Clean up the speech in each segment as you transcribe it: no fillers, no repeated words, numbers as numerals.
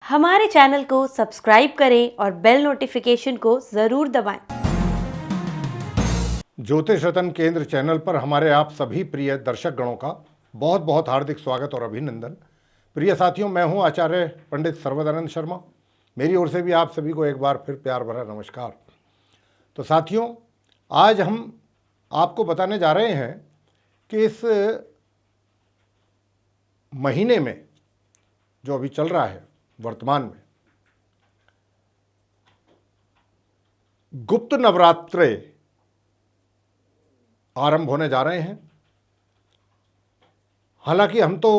हमारे चैनल को सब्सक्राइब करें और बेल नोटिफिकेशन को ज़रूर दबाएं। ज्योतिष रतन केंद्र चैनल पर हमारे आप सभी प्रिय दर्शक गणों का बहुत बहुत हार्दिक स्वागत और अभिनंदन। प्रिय साथियों, मैं हूं आचार्य पंडित सर्वदानंद शर्मा। मेरी ओर से भी आप सभी को एक बार फिर प्यार भरा नमस्कार। तो साथियों, आज हम आपको बताने जा रहे हैं कि इस महीने में जो अभी चल रहा है वर्तमान में, गुप्त नवरात्रे आरंभ होने जा रहे हैं। हालांकि हम तो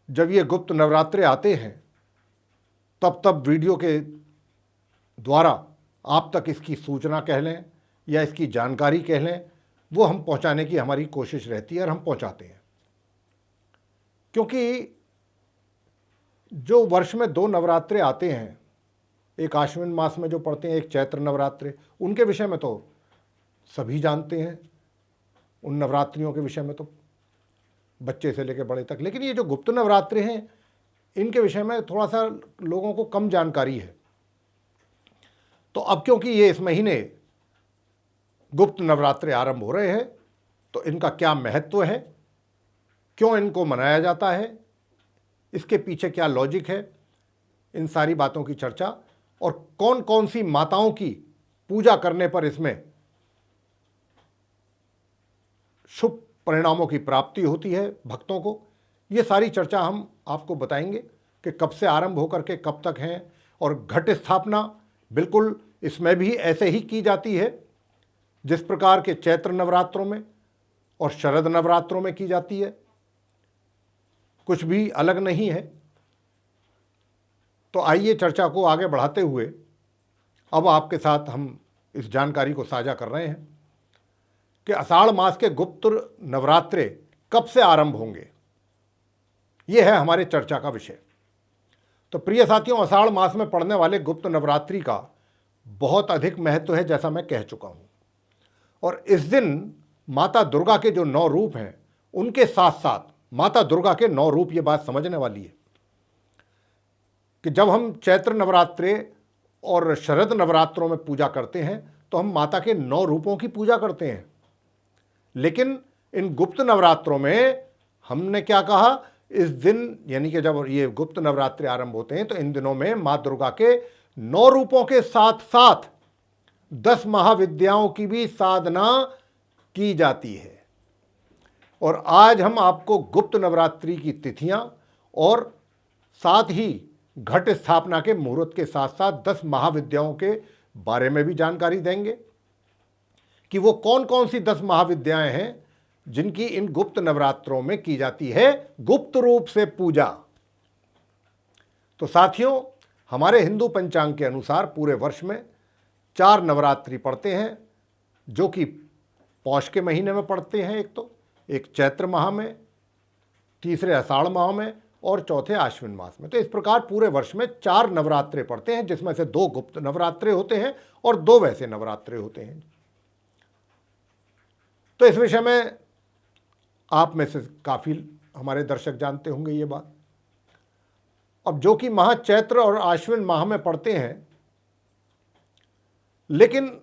जब ये गुप्त नवरात्रे आते हैं तब वीडियो के द्वारा आप तक इसकी सूचना कह लें या इसकी जानकारी कह लें, वो हम पहुंचाने की हमारी कोशिश रहती है और हम पहुंचाते हैं। क्योंकि जो वर्ष में 2 नवरात्रे आते हैं, एक आश्विन मास में जो पड़ते हैं, एक चैत्र नवरात्रे, उनके विषय में तो सभी जानते हैं। उन नवरात्रियों के विषय में तो बच्चे से लेकर बड़े तक। लेकिन ये जो गुप्त नवरात्रे हैं, इनके विषय में थोड़ा सा लोगों को कम जानकारी है। तो अब क्योंकि ये इस महीने गुप्त नवरात्रे आरंभ हो रहे हैं, तो इनका क्या महत्व है, क्यों इनको मनाया जाता है, इसके पीछे क्या लॉजिक है, इन सारी बातों की चर्चा, और कौन कौन सी माताओं की पूजा करने पर इसमें शुभ परिणामों की प्राप्ति होती है भक्तों को, ये सारी चर्चा हम आपको बताएंगे कि कब से आरंभ होकर के कब तक हैं। और घट स्थापना बिल्कुल इसमें भी ऐसे ही की जाती है जिस प्रकार के चैत्र नवरात्रों में और शरद नवरात्रों में की जाती है, कुछ भी अलग नहीं है। तो आइए चर्चा को आगे बढ़ाते हुए अब आपके साथ हम इस जानकारी को साझा कर रहे हैं कि आषाढ़ मास के गुप्त नवरात्रे कब से आरंभ होंगे। यह है हमारे चर्चा का विषय। तो प्रिय साथियों, आषाढ़ मास में पड़ने वाले गुप्त नवरात्रि का बहुत अधिक महत्व है, जैसा मैं कह चुका हूं। और इस दिन माता दुर्गा के जो 9 रूप हैं, उनके साथ साथ माता दुर्गा के 9 रूप, ये बात समझने वाली है कि जब हम चैत्र नवरात्रे और शरद नवरात्रों में पूजा करते हैं तो हम माता के 9 रूपों की पूजा करते हैं। लेकिन इन गुप्त नवरात्रों में हमने क्या कहा, इस दिन यानी कि जब ये गुप्त नवरात्रे आरंभ होते हैं तो इन दिनों में माँ दुर्गा के 9 रूपों के साथ साथ 10 महाविद्याओं की भी साधना की जाती है। और आज हम आपको गुप्त नवरात्रि की तिथियां और साथ ही घट स्थापना के मुहूर्त के साथ साथ 10 महाविद्याओं के बारे में भी जानकारी देंगे कि वो कौन कौन सी 10 महाविद्याएं हैं जिनकी इन गुप्त नवरात्रों में की जाती है गुप्त रूप से पूजा। तो साथियों, हमारे हिंदू पंचांग के अनुसार पूरे वर्ष में 4 नवरात्रि पड़ते हैं, जो कि पौष के महीने में पड़ते हैं, एक चैत्र माह में, तीसरे आषाढ़ माह में और चौथे आश्विन मास में। तो इस प्रकार पूरे वर्ष में 4 नवरात्रे पड़ते हैं, जिसमें से 2 गुप्त नवरात्रे होते हैं और 2 वैसे नवरात्रे होते हैं। तो इस विषय में आप में से काफ़ी हमारे दर्शक जानते होंगे ये बात। अब जो कि माह चैत्र और आश्विन माह में पड़ते हैं, लेकिन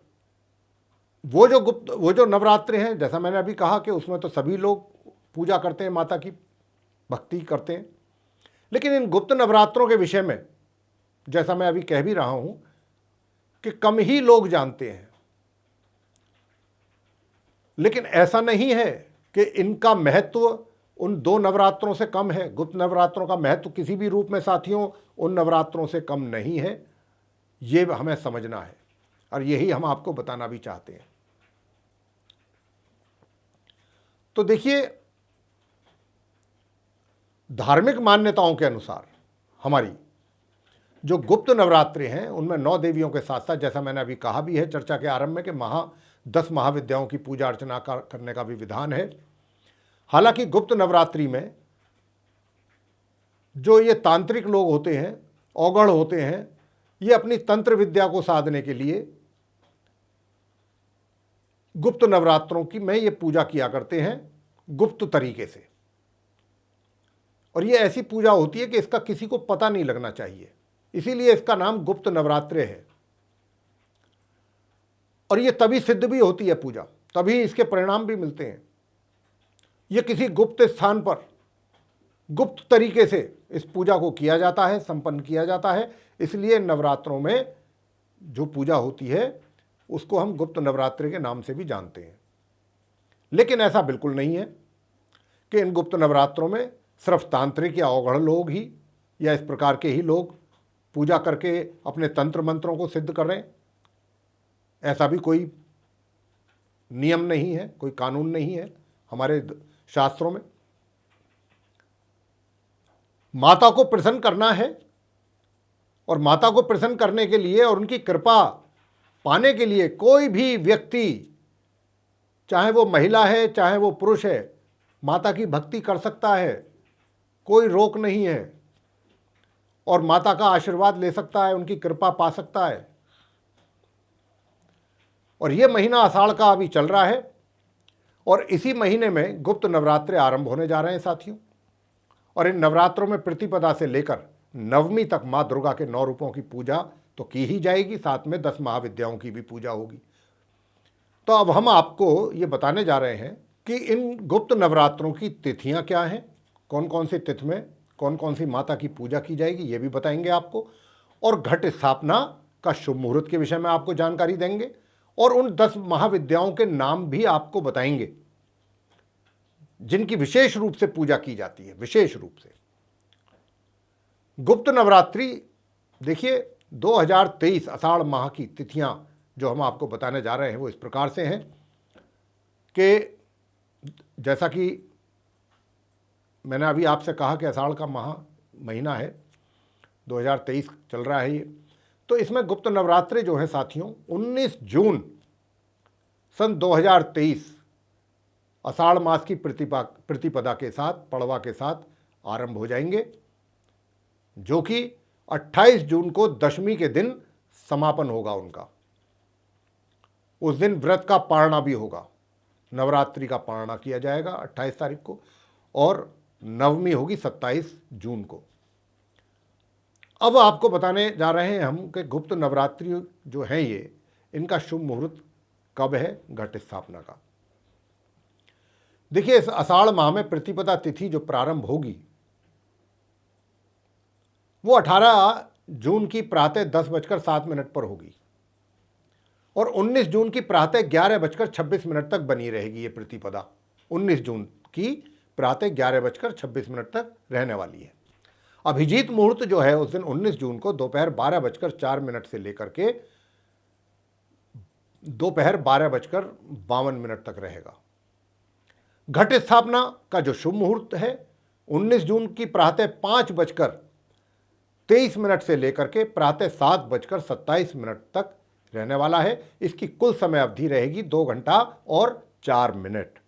वो जो नवरात्रे हैं, जैसा मैंने अभी कहा कि उसमें तो सभी लोग पूजा करते हैं, माता की भक्ति करते हैं। लेकिन इन गुप्त नवरात्रों के विषय में, जैसा मैं अभी कह भी रहा हूं, कि कम ही लोग जानते हैं। लेकिन ऐसा नहीं है कि इनका महत्व उन 2 नवरात्रों से कम है। गुप्त नवरात्रों का महत्व किसी भी रूप में साथियों उन नवरात्रों से कम नहीं है, ये हमें समझना है और यही हम आपको बताना भी चाहते हैं। तो देखिए, धार्मिक मान्यताओं के अनुसार हमारी जो गुप्त नवरात्रि हैं, उनमें 9 देवियों के साथ साथ, जैसा मैंने अभी कहा भी है चर्चा के आरंभ में, कि 10 महाविद्याओं की पूजा अर्चना करने का भी विधान है। हालांकि गुप्त नवरात्रि में जो ये तांत्रिक लोग होते हैं, औगण होते हैं, ये अपनी तंत्र विद्या को साधने के लिए गुप्त नवरात्रों की में ये पूजा किया करते हैं गुप्त तरीके से। और ये ऐसी पूजा होती है कि इसका किसी को पता नहीं लगना चाहिए, इसीलिए इसका नाम गुप्त नवरात्रे है। और ये तभी सिद्ध भी होती है पूजा, तभी इसके परिणाम भी मिलते हैं। ये किसी गुप्त स्थान पर गुप्त तरीके से इस पूजा को किया जाता है, संपन्न किया जाता है, इसलिए नवरात्रों में जो पूजा होती है उसको हम गुप्त नवरात्रि के नाम से भी जानते हैं। लेकिन ऐसा बिल्कुल नहीं है कि इन गुप्त नवरात्रों में सिर्फ तांत्रिक या अवगढ़ लोग ही या इस प्रकार के ही लोग पूजा करके अपने तंत्र मंत्रों को सिद्ध कर रहे हैं। ऐसा भी कोई नियम नहीं है, कोई कानून नहीं है हमारे शास्त्रों में। माता को प्रसन्न करना है और माता को प्रसन्न करने के लिए और उनकी कृपा पाने के लिए कोई भी व्यक्ति, चाहे वो महिला है चाहे वो पुरुष है, माता की भक्ति कर सकता है, कोई रोक नहीं है, और माता का आशीर्वाद ले सकता है, उनकी कृपा पा सकता है। और ये महीना आषाढ़ का अभी चल रहा है और इसी महीने में गुप्त नवरात्रे आरंभ होने जा रहे हैं साथियों। और इन नवरात्रों में प्रतिपदा से लेकर नवमी तक माँ दुर्गा के 9 रूपों की पूजा तो की ही जाएगी, साथ में 10 महाविद्याओं की भी पूजा होगी। तो अब हम आपको ये बताने जा रहे हैं कि इन गुप्त नवरात्रों की तिथियां क्या हैं, कौन कौन सी तिथि में कौन कौन सी माता की पूजा की जाएगी, ये भी बताएंगे आपको। और घट स्थापना का शुभ मुहूर्त के विषय में आपको जानकारी देंगे और उन 10 महाविद्याओं के नाम भी आपको बताएंगे जिनकी विशेष रूप से पूजा की जाती है। विशेष रूप से गुप्त नवरात्रि, देखिए 2023 आषाढ़ माह की तिथियां जो हम आपको बताने जा रहे हैं वो इस प्रकार से हैं कि जैसा कि मैंने अभी आपसे कहा कि आषाढ़ का महीना है, 2023 चल रहा है ये, तो इसमें गुप्त नवरात्रि जो है साथियों 19 जून सन 2023 आषाढ़ मास की प्रतिपदा के साथ, पड़वा के साथ आरंभ हो जाएंगे, जो कि 28 जून को दशमी के दिन समापन होगा उनका। उस दिन व्रत का पारणा भी होगा, नवरात्रि का पारणा किया जाएगा 28 तारीख को और नवमी होगी 27 जून को। अब आपको बताने जा रहे हैं हम कि गुप्त नवरात्रि जो है ये, इनका शुभ मुहूर्त कब है घट स्थापना का। देखिए इस आषाढ़ माह में प्रतिपदा तिथि जो प्रारंभ होगी वो 18 जून की प्रातः 10:07 पर होगी और 19 जून की प्रातः 11:26 तक बनी रहेगी ये प्रतिपदा। 19 जून की प्रातः 11:26 तक रहने वाली है। अभिजीत मुहूर्त जो है उस दिन 19 जून को दोपहर 12:04 से लेकर के दोपहर 12:52 तक रहेगा। घट स्थापना का जो शुभ मुहूर्त है 19 जून की प्रातः 5:23 से लेकर के प्रातः 7:27 तक रहने वाला है। इसकी कुल समय अवधि रहेगी 2 घंटा और 4 मिनट।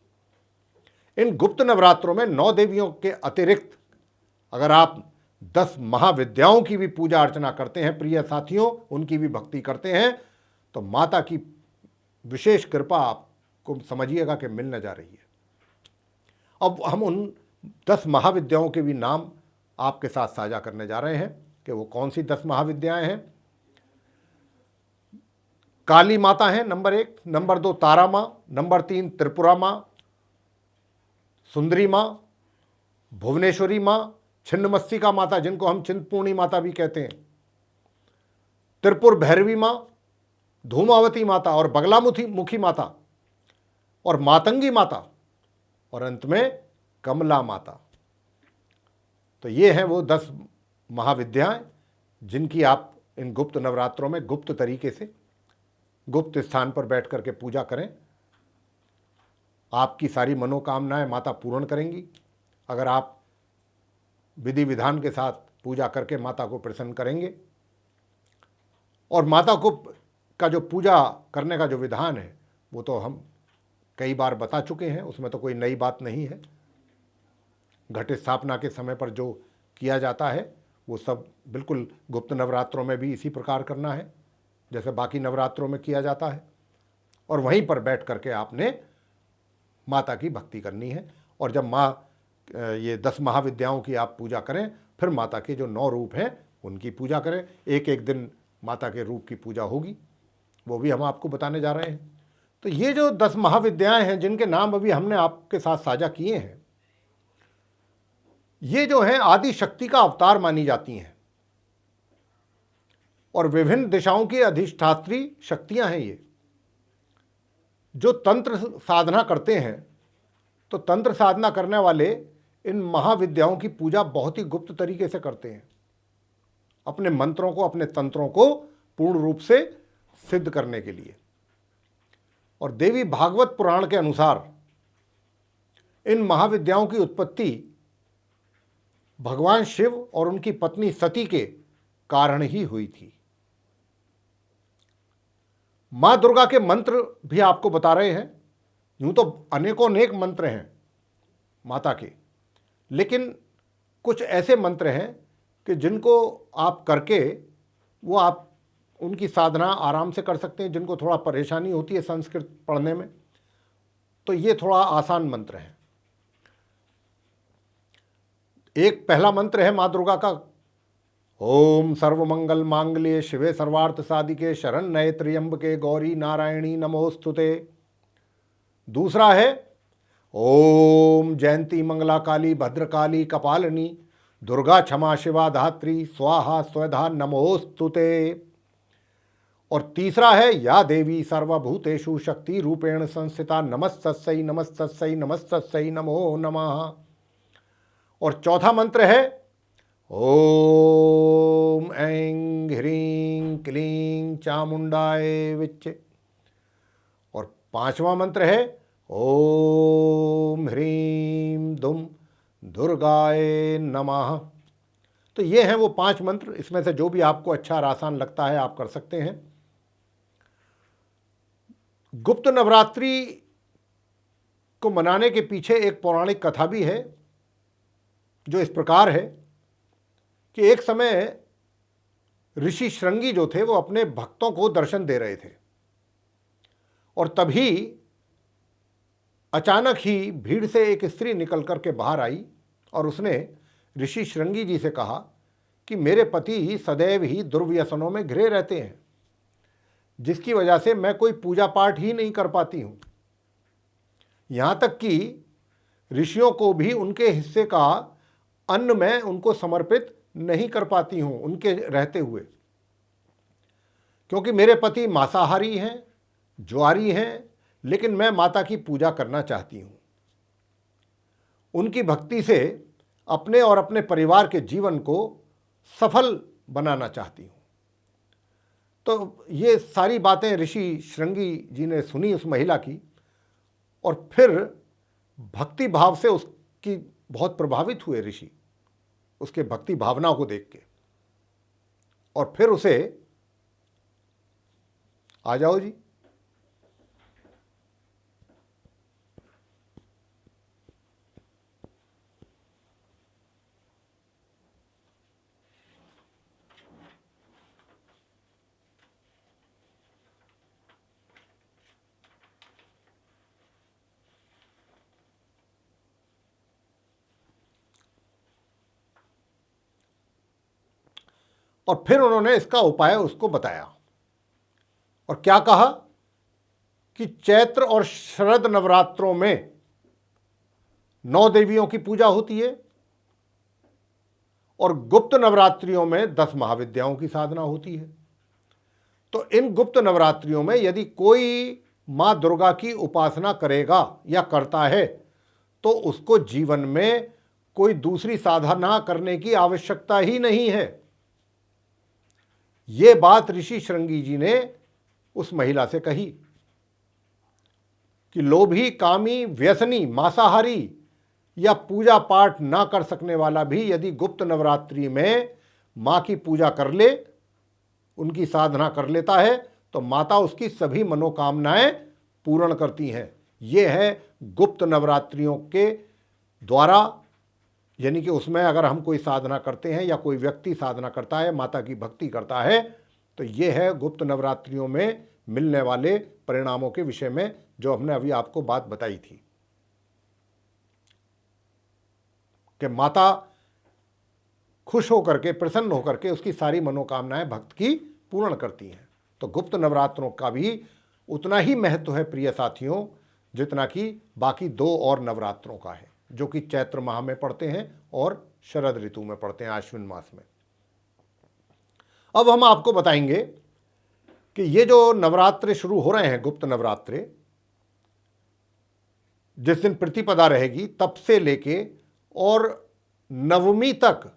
इन गुप्त नवरात्रों में 9 देवियों के अतिरिक्त अगर आप 10 महाविद्याओं की भी पूजा अर्चना करते हैं प्रिय साथियों, उनकी भी भक्ति करते हैं, तो माता की विशेष कृपा आपको समझिएगा कि मिलने जा रही है। अब हम उन 10 महाविद्याओं के भी नाम आपके साथ साझा करने जा रहे हैं कि वो कौन सी 10 महाविद्याएं हैं। काली माता है नंबर 1, नंबर 2 तारा माँ, नंबर 3 त्रिपुरा माँ, सुंदरी माँ, भुवनेश्वरी माँ, छिन्नमस्तिका माता जिनको हम चिंतपूर्णी माता भी कहते हैं, त्रिपुर भैरवी माँ, धूमावती माता और बगलामुखी माता और मातंगी माता और अंत में कमला माता। तो ये हैं वो 10 महाविद्याएं जिनकी आप इन गुप्त नवरात्रों में गुप्त तरीके से गुप्त स्थान पर बैठ करके पूजा करें। आपकी सारी मनोकामनाएं माता पूर्ण करेंगी अगर आप विधि विधान के साथ पूजा करके माता को प्रसन्न करेंगे। और माता को का जो पूजा करने का जो विधान है वो तो हम कई बार बता चुके हैं, उसमें तो कोई नई बात नहीं है। घट स्थापना के समय पर जो किया जाता है वो सब बिल्कुल गुप्त नवरात्रों में भी इसी प्रकार करना है जैसे बाकी नवरात्रों में किया जाता है। और वहीं पर बैठ करके आपने माता की भक्ति करनी है। और जब माँ ये 10 महाविद्याओं की आप पूजा करें, फिर माता के जो 9 रूप हैं उनकी पूजा करें। एक एक दिन माता के रूप की पूजा होगी, वो भी हम आपको बताने जा रहे हैं। तो ये जो 10 महाविद्याएं हैं जिनके नाम अभी हमने आपके साथ साझा किए हैं, ये जो हैं आदि शक्ति का अवतार मानी जाती हैं और विभिन्न दिशाओं की अधिष्ठात्री शक्तियां हैं। ये जो तंत्र साधना करते हैं, तो तंत्र साधना करने वाले इन महाविद्याओं की पूजा बहुत ही गुप्त तरीके से करते हैं, अपने मंत्रों को, अपने तंत्रों को पूर्ण रूप से सिद्ध करने के लिए। और देवी भागवत पुराण के अनुसार इन महाविद्याओं की उत्पत्ति भगवान शिव और उनकी पत्नी सती के कारण ही हुई थी। मां दुर्गा के मंत्र भी आपको बता रहे हैं। यूं तो अनेकों अनेक मंत्र हैं माता के, लेकिन कुछ ऐसे मंत्र हैं कि जिनको आप करके वो आप उनकी साधना आराम से कर सकते हैं। जिनको थोड़ा परेशानी होती है संस्कृत पढ़ने में, तो ये थोड़ा आसान मंत्र है। एक पहला मंत्र है माँ दुर्गा का, ओम सर्वमंगल मांगल्ये शिवे सर्वार्थ साधिके शरण्ये त्र्यंबके गौरी नारायणी नमोस्तुते। दूसरा है ओम जयंती मंगला काली भद्रकाली कपालिनी दुर्गा क्षमा शिवा धात्री स्वाहा स्वधा नमोस्तुते। और तीसरा है या देवी सर्वभूतेषु शक्ति रूपेण संस्थिता नमस्तस्यै नमस्तस्यै नमस्तस्यै नमो नमः। और चौथा मंत्र है ओम ऐं ह्रीं क्लीं चामुंडाय विच्चे। और पांचवा मंत्र है ओम ह्रीं दुम दुर्गाय नमः। तो ये हैं वो 5 मंत्र। इसमें से जो भी आपको अच्छा और आसान लगता है आप कर सकते हैं। गुप्त नवरात्रि को मनाने के पीछे एक पौराणिक कथा भी है, जो इस प्रकार है कि एक समय ऋषि श्रृंगी जो थे वो अपने भक्तों को दर्शन दे रहे थे, और तभी अचानक ही भीड़ से एक स्त्री निकल कर के बाहर आई और उसने ऋषि श्रृंगी जी से कहा कि मेरे पति सदैव ही दुर्व्यसनों में घिरे रहते हैं, जिसकी वजह से मैं कोई पूजा पाठ ही नहीं कर पाती हूँ। यहाँ तक कि ऋषियों को भी उनके हिस्से का अन्न मैं उनको समर्पित नहीं कर पाती हूँ उनके रहते हुए, क्योंकि मेरे पति मांसाहारी हैं, ज्वारी हैं, लेकिन मैं माता की पूजा करना चाहती हूँ। उनकी भक्ति से अपने और अपने परिवार के जीवन को सफल बनाना चाहती हूँ। तो ये सारी बातें ऋषि श्रृंगी जी ने सुनी उस महिला की, और फिर भक्ति भाव से उसकी बहुत प्रभावित हुए ऋषि, उसके भक्ति भावना को देख के। और फिर उसे, आ जाओ जी, और फिर उन्होंने इसका उपाय उसको बताया। और क्या कहा कि चैत्र और शरद नवरात्रों में 9 देवियों की पूजा होती है, और गुप्त नवरात्रियों में 10 महाविद्याओं की साधना होती है। तो इन गुप्त नवरात्रियों में यदि कोई माँ दुर्गा की उपासना करेगा या करता है, तो उसको जीवन में कोई दूसरी साधना करने की आवश्यकता ही नहीं है। ये बात ऋषि श्रृंगी जी ने उस महिला से कही कि लोभी, कामी, व्यसनी, मांसाहारी या पूजा पाठ ना कर सकने वाला भी यदि गुप्त नवरात्रि में मां की पूजा कर ले, उनकी साधना कर लेता है, तो माता उसकी सभी मनोकामनाएं पूर्ण करती हैं। ये है गुप्त नवरात्रियों के द्वारा, यानी कि उसमें अगर हम कोई साधना करते हैं या कोई व्यक्ति साधना करता है, माता की भक्ति करता है, तो ये है गुप्त नवरात्रियों में मिलने वाले परिणामों के विषय में जो हमने अभी आपको बात बताई थी। कि माता खुश होकर के, प्रसन्न होकर के उसकी सारी मनोकामनाएं भक्त की पूर्ण करती हैं। तो गुप्त नवरात्रों का भी उतना ही महत्व है प्रिय साथियों, जितना कि बाकी 2 और नवरात्रों का है, जो कि चैत्र माह में पड़ते हैं और शरद ऋतु में पड़ते हैं, आश्विन मास में। अब हम आपको बताएंगे कि ये जो नवरात्रे शुरू हो रहे हैं, गुप्त नवरात्रे, जिस दिन प्रतिपदा रहेगी तब से लेके और नवमी तक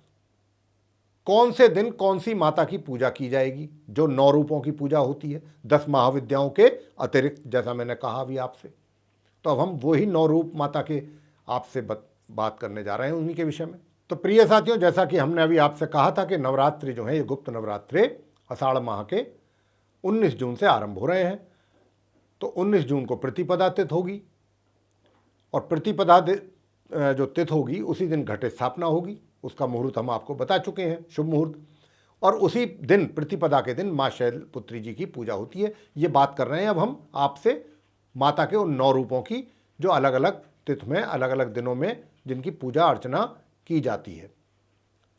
कौन से दिन कौन सी माता की पूजा की जाएगी, जो 9 रूपों की पूजा होती है 10 महाविद्याओं के अतिरिक्त, जैसा मैंने कहा अभी आपसे। तो अब हम वही 9 रूप माता के आपसे बात करने जा रहे हैं, उन्हीं के विषय में। तो प्रिय साथियों, जैसा कि हमने अभी आपसे कहा था कि नवरात्रि जो है, ये गुप्त नवरात्रे आषाढ़ माह के 19 जून से आरंभ हो रहे हैं। तो 19 जून को प्रतिपदा तिथि होगी, और प्रतिपदा जो तिथि होगी उसी दिन घट स्थापना होगी। उसका मुहूर्त हम आपको बता चुके हैं, शुभ मुहूर्त। और उसी दिन, प्रतिपदा के दिन, माँ शैलपुत्री जी की पूजा होती है। ये बात कर रहे हैं अब हम आपसे माता के उन 9 रूपों की, जो अलग अलग तिथि में, अलग अलग दिनों में जिनकी पूजा अर्चना की जाती है,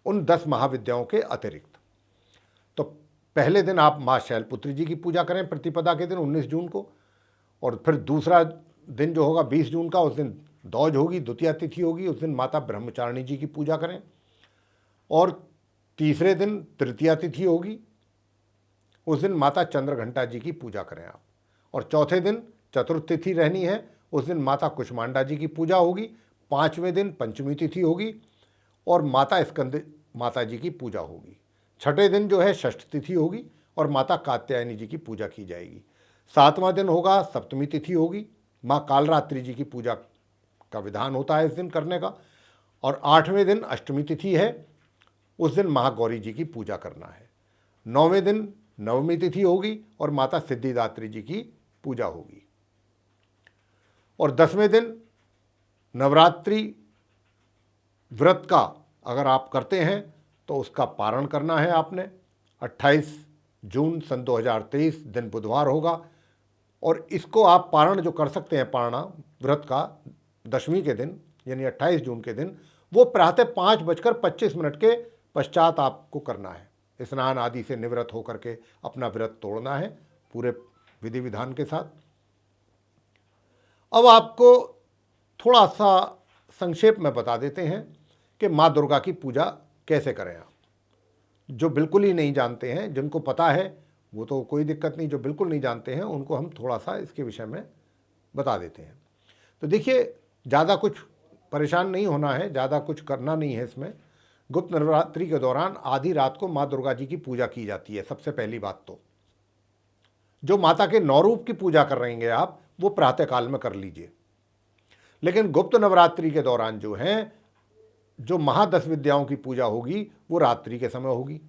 उन 10 महाविद्याओं के अतिरिक्त। तो पहले दिन आप माँ शैलपुत्री जी की पूजा करें प्रतिपदा के दिन 19 जून को, और फिर दूसरा दिन जो होगा 20 जून का, उस दिन दौज होगी, द्वितीया तिथि होगी, उस दिन माता ब्रह्मचारिणी जी की पूजा करें। और तीसरे दिन तृतीया तिथि होगी, उस दिन माता चंद्रघंटा जी की पूजा करें आप। और चौथे दिन चतुर्थ तिथि रहनी है, उस दिन माता कुष्मांडा जी की पूजा होगी। 5वें दिन पंचमी तिथि होगी और माता स्कंद माता जी की पूजा होगी। 6ठे दिन जो है षष्ठ तिथि होगी और माता कात्यायनी जी की पूजा की जाएगी। 7वां दिन होगा सप्तमी तिथि होगी, माँ कालरात्रि जी की पूजा का विधान होता है इस दिन करने का। और 8वें दिन अष्टमी तिथि है, उस दिन महागौरी जी की पूजा करना है। 9वें दिन नवमी तिथि होगी और माता सिद्धिदात्री जी की पूजा होगी। और 10वें दिन नवरात्रि व्रत का अगर आप करते हैं तो उसका पारण करना है आपने। 28 जून सन 2023 दिन बुधवार होगा, और इसको आप पारण जो कर सकते हैं, पारणा व्रत का दशमी के दिन यानी 28 जून के दिन, वो प्रातः 5:25 के पश्चात आपको करना है। स्नान आदि से निवृत्त होकर के अपना व्रत तोड़ना है पूरे विधि विधान के साथ। अब आपको थोड़ा सा संक्षेप में बता देते हैं कि माँ दुर्गा की पूजा कैसे करें आप। जो बिल्कुल ही नहीं जानते हैं, जिनको पता है वो तो कोई दिक्कत नहीं, जो बिल्कुल नहीं जानते हैं उनको हम थोड़ा सा इसके विषय में बता देते हैं। तो देखिए, ज़्यादा कुछ परेशान नहीं होना है, ज़्यादा कुछ करना नहीं है इसमें। गुप्त नवरात्रि के दौरान आधी रात को माँ दुर्गा जी की पूजा की जाती है। सबसे पहली बात तो जो माता के 9 रूप की पूजा कर रहेंगे आप, वो प्रातःकाल में कर लीजिए। लेकिन गुप्त नवरात्रि के दौरान जो है, जो महा10 विद्याओं की पूजा होगी वो रात्रि के समय होगी।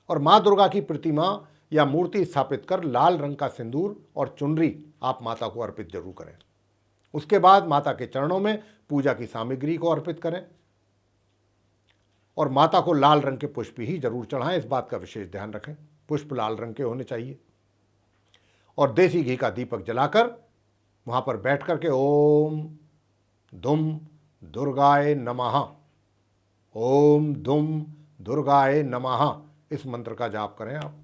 और माँ दुर्गा की प्रतिमा या मूर्ति स्थापित कर लाल रंग का सिंदूर और चुनरी आप माता को अर्पित जरूर करें। उसके बाद माता के चरणों में पूजा की सामग्री को अर्पित करें और माता को लाल रंग के पुष्प ही जरूर चढ़ाएं। इस बात का विशेष ध्यान रखें, पुष्प लाल रंग के होने चाहिए। और देसी घी का दीपक जलाकर वहां पर बैठ करके ओम दुम दुर्गाय नमः, ओम दुम दुर्गाय नमः, इस मंत्र का जाप करें आप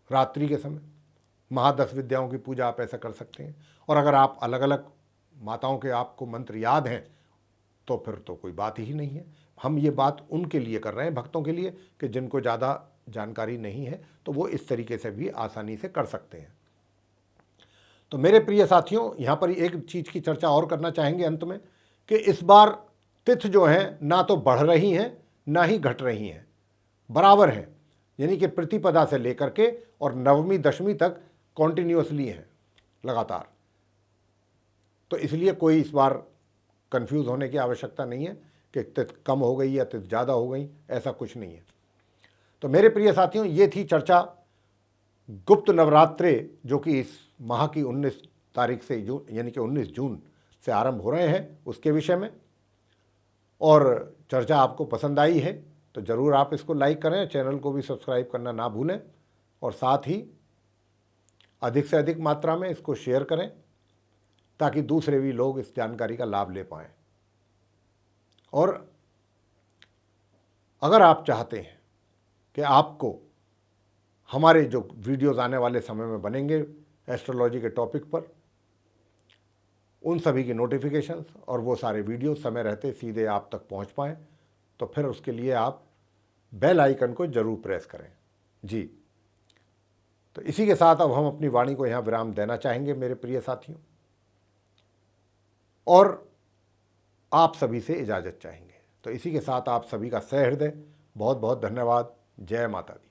रात्रि के समय। महा10 विद्याओं की पूजा आप ऐसा कर सकते हैं। और अगर आप अलग अलग माताओं के आपको मंत्र याद हैं तो फिर तो कोई बात ही नहीं है। हम ये बात उनके लिए कर रहे हैं, भक्तों के लिए, कि जिनको ज़्यादा जानकारी नहीं है तो वो इस तरीके से भी आसानी से कर सकते हैं। तो मेरे प्रिय साथियों, यहाँ पर एक चीज़ की चर्चा और करना चाहेंगे अंत में, कि इस बार तिथि जो है ना तो बढ़ रही हैं ना ही घट रही हैं, बराबर हैं। यानी कि प्रतिपदा से लेकर के और नवमी दशमी तक कॉन्टिन्यूसली हैं, लगातार। तो इसलिए कोई इस बार कंफ्यूज होने की आवश्यकता नहीं है कि तिथि कम हो गई या तिथि ज़्यादा हो गई, ऐसा कुछ नहीं है। तो मेरे प्रिय साथियों, ये थी चर्चा गुप्त नवरात्रे जो कि इस माह की 19 तारीख से यानी कि 19 जून से आरंभ हो रहे हैं, उसके विषय में। और चर्चा आपको पसंद आई है तो ज़रूर आप इसको लाइक करें, चैनल को भी सब्सक्राइब करना ना भूलें, और साथ ही अधिक से अधिक मात्रा में इसको शेयर करें ताकि दूसरे भी लोग इस जानकारी का लाभ ले पाएँ। और अगर आप चाहते हैं कि आपको हमारे जो वीडियोस आने वाले समय में बनेंगे एस्ट्रोलॉजी के टॉपिक पर, उन सभी की नोटिफिकेशंस और वो सारे वीडियो समय रहते सीधे आप तक पहुंच पाएँ, तो फिर उसके लिए आप बेल आइकन को जरूर प्रेस करें। जी, तो इसी के साथ अब हम अपनी वाणी को यहाँ विराम देना चाहेंगे मेरे प्रिय साथियों, और आप सभी से इजाज़त चाहेंगे। तो इसी के साथ आप सभी का सहृदय बहुत बहुत धन्यवाद। जय माता दी।